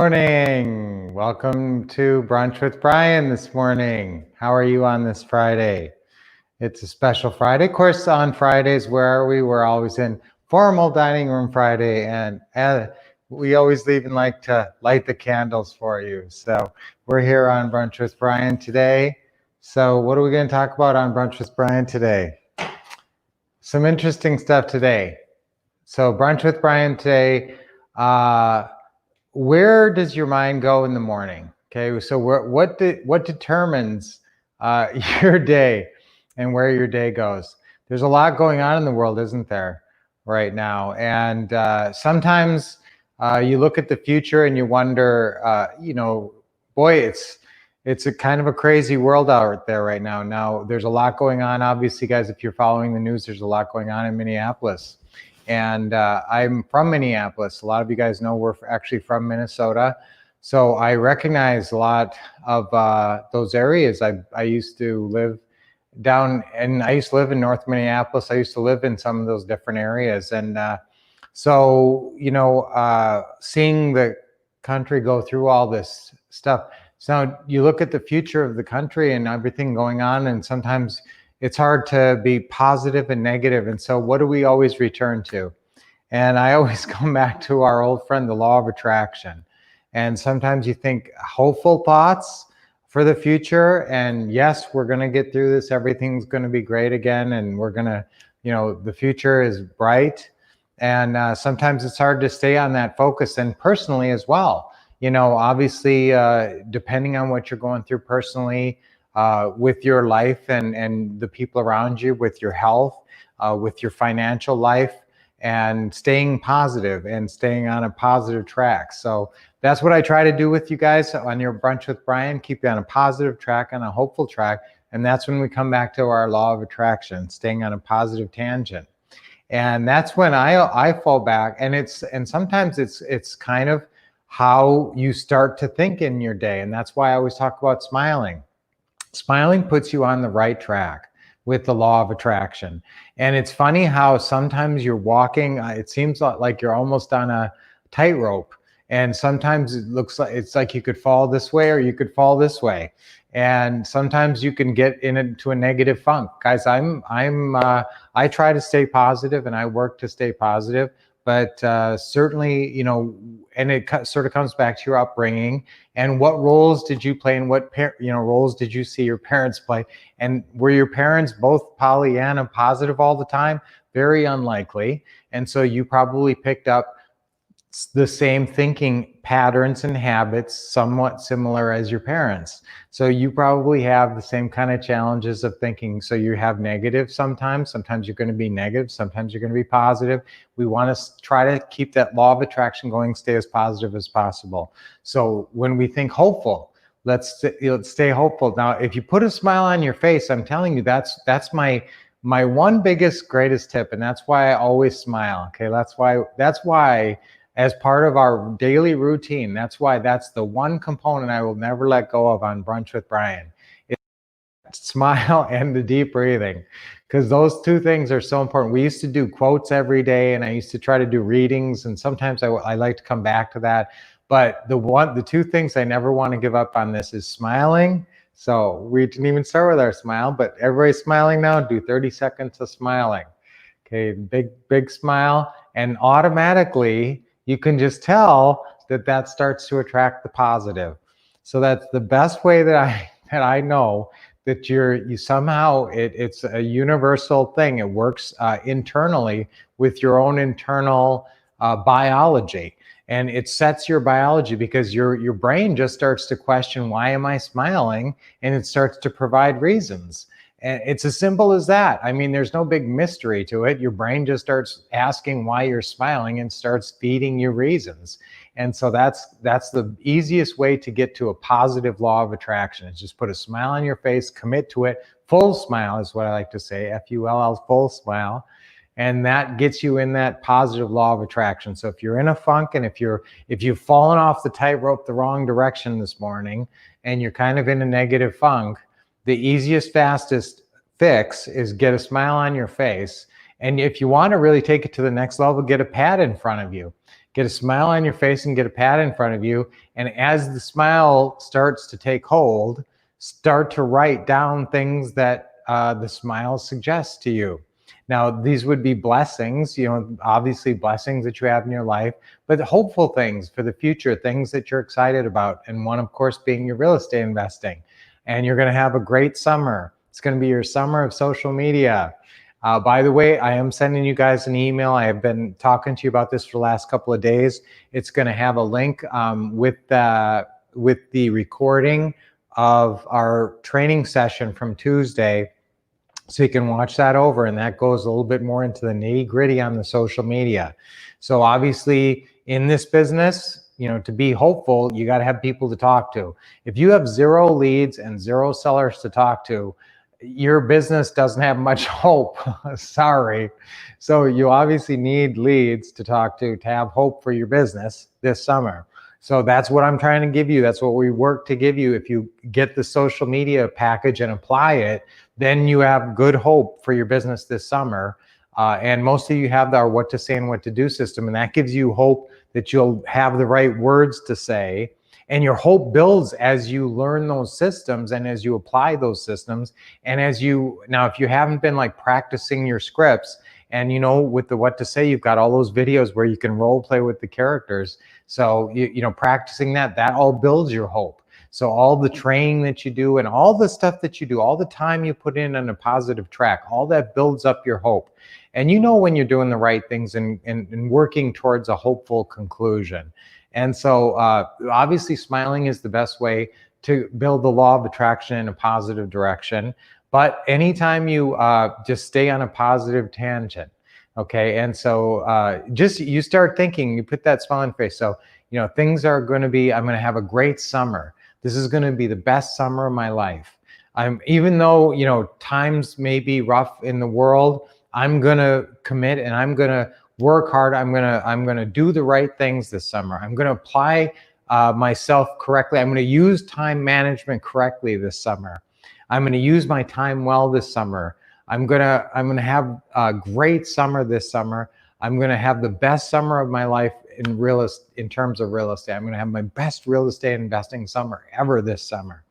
Morning. Welcome to Brunch with Brian this morning. How are you on this Friday? It's a special Friday. Of course, on Fridays, where are we? We're always in formal dining room Friday, and we always even like to light the candles for you. So we're here on Brunch with Brian today. So what are we going to talk about on Brunch with Brian today? Some interesting stuff today. So Brunch with Brian today. Where does your mind go in the morning? Okay, so what determines your day and where your day goes? There's a lot going on in the world, isn't there, right now? And sometimes you look at the future and you wonder, boy, it's a kind of a crazy world out there right now. Now, there's a lot going on. Obviously, guys, if you're following the news, there's a lot going on in Minneapolis. And I'm from Minneapolis. A lot of you guys know we're actually from Minnesota. So I recognize a lot of those areas. I used to live I used to live in North Minneapolis. I used to live in some of those different areas. And seeing the country go through all this stuff. So you look at the future of the country and everything going on, and sometimes it's hard to be positive and negative. And so what do we always return to? And I always come back to our old friend, the law of attraction. And sometimes you think hopeful thoughts for the future. And yes, we're going to get through this. Everything's going to be great again. And we're going to, the future is bright. And sometimes it's hard to stay on that focus, and personally as well. Obviously, depending on what you're going through personally, with your life and the people around you, with your health, with your financial life, and staying positive and staying on a positive track. So that's what I try to do with you guys on your Brunch with Brian, keep you on a positive track, on a hopeful track. And that's when we come back to our law of attraction, staying on a positive tangent. And that's when I fall back, and sometimes it's kind of how you start to think in your day. And that's why I always talk about smiling. Smiling puts you on the right track with the law of attraction. And it's funny how sometimes you're walking, it seems like you're almost on a tightrope. And sometimes it's like you could fall this way or you could fall this way. And sometimes you can get into a negative funk. Guys, I try to stay positive and I work to stay positive. But certainly, and it sort of comes back to your upbringing and what roles did you play and what roles did you see your parents play? And were your parents both Pollyanna positive all the time? Very unlikely. And so you probably picked up the same thinking patterns and habits, somewhat similar as your parents. So you probably have the same kind of challenges of thinking. So you have negative sometimes you're going to be negative, sometimes you're going to be positive. We want to try to keep that law of attraction going, stay as positive as possible. So when we think hopeful, let's stay hopeful. Now, if you put a smile on your face, I'm telling you, that's my one biggest, greatest tip. And that's why I always smile. Okay. That's why as part of our daily routine, that's the one component I will never let go of on Brunch with Brian. It's smile and the deep breathing, because those two things are so important. We used to do quotes every day, and I used to try to do readings, and sometimes I like to come back to that. But the two things I never want to give up on this is smiling. So we didn't even start with our smile, but everybody's smiling now. Do 30 seconds of smiling. Okay, big smile, and automatically you can just tell that starts to attract the positive. So that's the best way that I know that you somehow, it's a universal thing. It works internally with your own internal biology. And it sets your biology, because your brain just starts to question, why am I smiling? And it starts to provide reasons. And it's as simple as that. I mean, there's no big mystery to it. Your brain just starts asking why you're smiling and starts feeding you reasons. And so that's the easiest way to get to a positive law of attraction, is just put a smile on your face, commit to it. Full smile is what I like to say, F-U-L-L, full smile. And that gets you in that positive law of attraction. So if you're in a funk, and if you've fallen off the tightrope the wrong direction this morning, and you're kind of in a negative funk, the easiest, fastest fix is get a smile on your face. And if you want to really take it to the next level, get a pad in front of you. get a smile on your face and get a pad in front of you. And as the smile starts to take hold, start to write down things that the smile suggests to you. Now, these would be blessings, obviously blessings that you have in your life, but hopeful things for the future, things that you're excited about. And one, of course, being your real estate investing. And you're going to have a great summer. It's going to be your summer of social media. By the way, I am sending you guys an email. I have been talking to you about this for the last couple of days. It's going to have a link with the recording of our training session from Tuesday. So you can watch that over, and that goes a little bit more into the nitty-gritty on the social media. So obviously in this business, to be hopeful, you got to have people to talk to. If you have 0 leads and 0 sellers to talk to, your business doesn't have much hope. Sorry. So you obviously need leads to talk to have hope for your business this summer. So that's what I'm trying to give you. That's what we work to give you. If you get the social media package and apply it, then you have good hope for your business this summer. And most of you have our what to say and what to do system. And that gives you hope that you'll have the right words to say. And your hope builds as you learn those systems and as you apply those systems. And if you haven't been like practicing your scripts, and with the what to say, you've got all those videos where you can role play with the characters. So practicing that all builds your hope. So all the training that you do and all the stuff that you do, all the time you put in on a positive track, all that builds up your hope. And when you're doing the right things and working towards a hopeful conclusion. And so obviously smiling is the best way to build the law of attraction in a positive direction. But anytime you just stay on a positive tangent, okay? And so you start thinking, you put that smile on your face. So, things are going to be, I'm going to have a great summer. This is going to be the best summer of my life. Even though, times may be rough in the world, I'm going to commit and I'm going to work hard. I'm going to do the right things this summer. I'm going to apply myself correctly. I'm going to use time management correctly this summer. I'm going to use my time well this summer. I'm going to have a great summer this summer. I'm going to have the best summer of my life in terms of real estate. I'm going to have my best real estate investing summer ever this summer.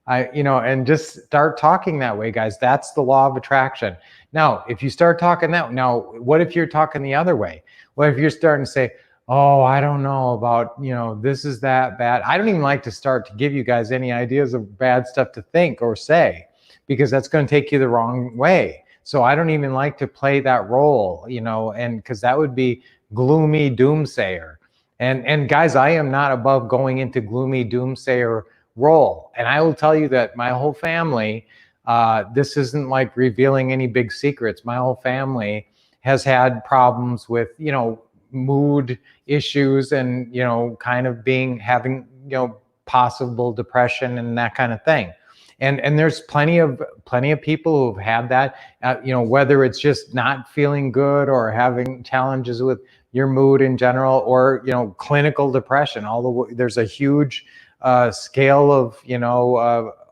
And just start talking that way, guys. That's the law of attraction. Now, if you start talking now, what if you're talking the other way? What if you're starting to say, oh, I don't know about, this is that bad. I don't even like to start to give you guys any ideas of bad stuff to think or say, because that's going to take you the wrong way. So I don't even like to play that role, and because that would be gloomy doomsayer. And guys, I am not above going into gloomy doomsayer role. And I will tell you that my whole family, this isn't like revealing any big secrets. My whole family has had problems with, mood issues and, kind of having, possible depression and that kind of thing. And there's plenty of people who've had that, whether it's just not feeling good or having challenges with your mood in general, or, clinical depression. There's a huge scale of,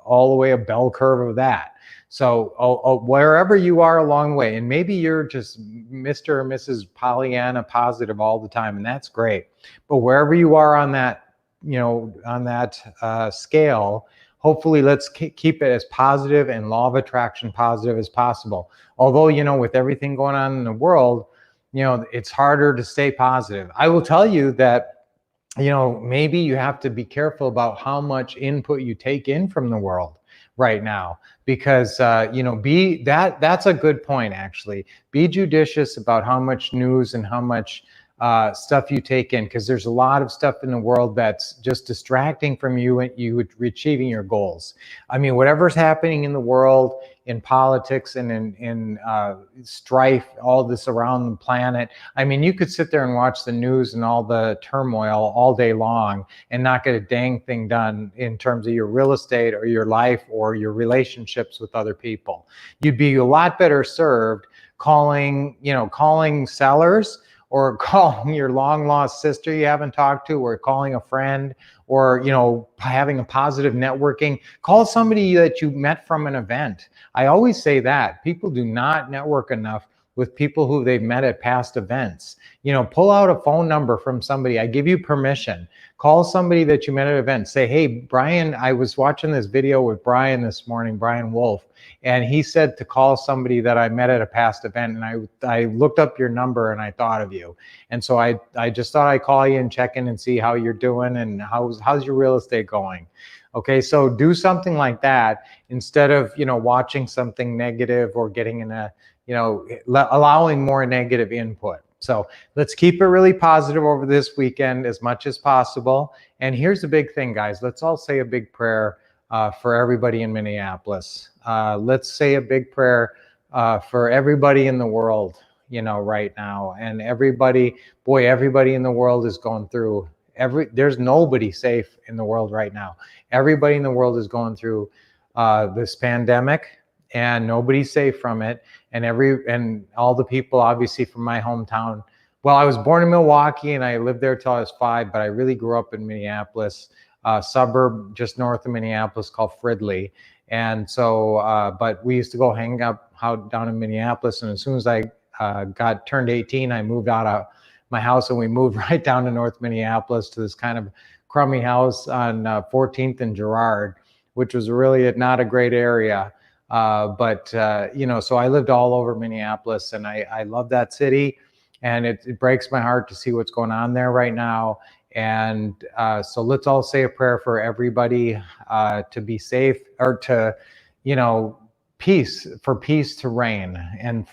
all the way a bell curve of that. So wherever you are along the way, and maybe you're just Mr. or Mrs. Pollyanna positive all the time, and that's great. But wherever you are on that, scale, hopefully let's keep it as positive and law of attraction positive as possible. Although, with everything going on in the world, it's harder to stay positive. I will tell you that, maybe you have to be careful about how much input you take in from the world right now, because that's a good point, actually. Be judicious about how much news and how much stuff you take in, because there's a lot of stuff in the world that's just distracting from you and you achieving your goals. I mean, whatever's happening in the world, in politics and in strife, all this around the planet. I mean, you could sit there and watch the news and all the turmoil all day long and not get a dang thing done in terms of your real estate or your life or your relationships with other people. You'd be a lot better served calling sellers, or calling your long lost sister you haven't talked to, or calling a friend, or having a positive networking. Call somebody that you met from an event. I always say that people do not network enough with people who they've met at past events. You know, pull out a phone number from somebody. I give you permission. Call somebody that you met at an event. Say, hey, Brian, I was watching this video with Brian this morning, Brian Wolff, and he said to call somebody that I met at a past event, and I looked up your number and I thought of you. And so I just thought I'd call you and check in and see how you're doing and how's your real estate going. Okay, so do something like that instead of, you know, watching something negative or getting in a, you know, allowing more negative input. So let's keep it really positive over this weekend as much as possible. And here's the big thing, guys. Let's all say a big prayer for everybody in Minneapolis. Let's say a big prayer for everybody in the world, you know, right now. And everybody, boy, everybody in the world is going through, there's nobody safe in the world right now. Everybody in the world is going through this pandemic, and nobody's safe from it. And all the people, obviously, from my hometown. Well, I was born in Milwaukee and I lived there till I was 5, but I really grew up in Minneapolis, a suburb just north of Minneapolis called Fridley. And so, but we used to go hang out down in Minneapolis. And as soon as I turned 18, I moved out of my house and we moved right down to North Minneapolis to this kind of crummy house on 14th and Girard, which was really not a great area. But you know, so I lived all over Minneapolis, and I love that city, and it breaks my heart to see what's going on there right now. And so let's all say a prayer for everybody to be safe, or to, you know, peace to reign, and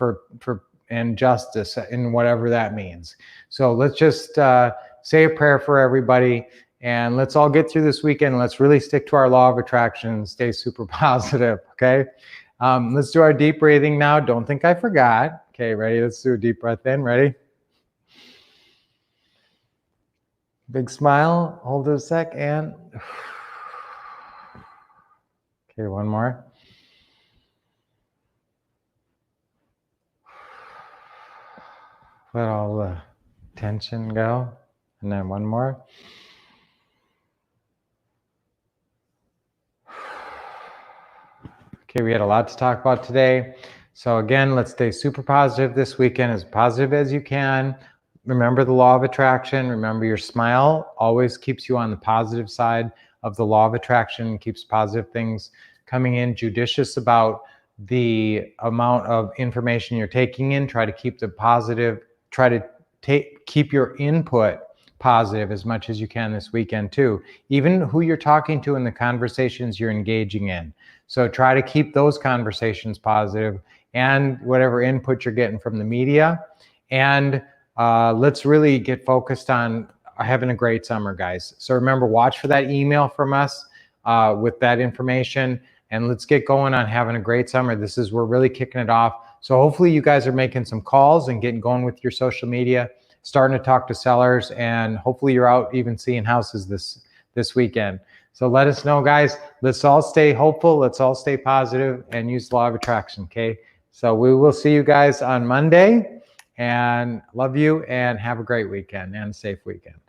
and justice, and whatever that means. So let's just say a prayer for everybody. And let's all get through this weekend. Let's really stick to our law of attraction and stay super positive, okay? Let's do our deep breathing now. Don't think I forgot. Okay, ready? Let's do a deep breath in. Ready? Big smile. Hold it a sec, and okay, one more. Let all the tension go. And then one more. Okay, we had a lot to talk about today. So again, let's stay super positive this weekend, as positive as you can. Remember the law of attraction. Remember, your smile always keeps you on the positive side of the law of attraction, keeps positive things coming in. Judicious about the amount of information you're taking in. Try to keep the positive, keep your input positive as much as you can this weekend too. Even who you're talking to and the conversations you're engaging in. So try to keep those conversations positive, and whatever input you're getting from the media. And let's really get focused on having a great summer, guys. So remember, watch for that email from us with that information, and let's get going on having a great summer. We're really kicking it off. So hopefully you guys are making some calls and getting going with your social media, starting to talk to sellers, and hopefully you're out even seeing houses this weekend. So let us know, guys. Let's all stay hopeful. Let's all stay positive and use the law of attraction, okay? So we will see you guys on Monday, and love you, and have a great weekend and a safe weekend.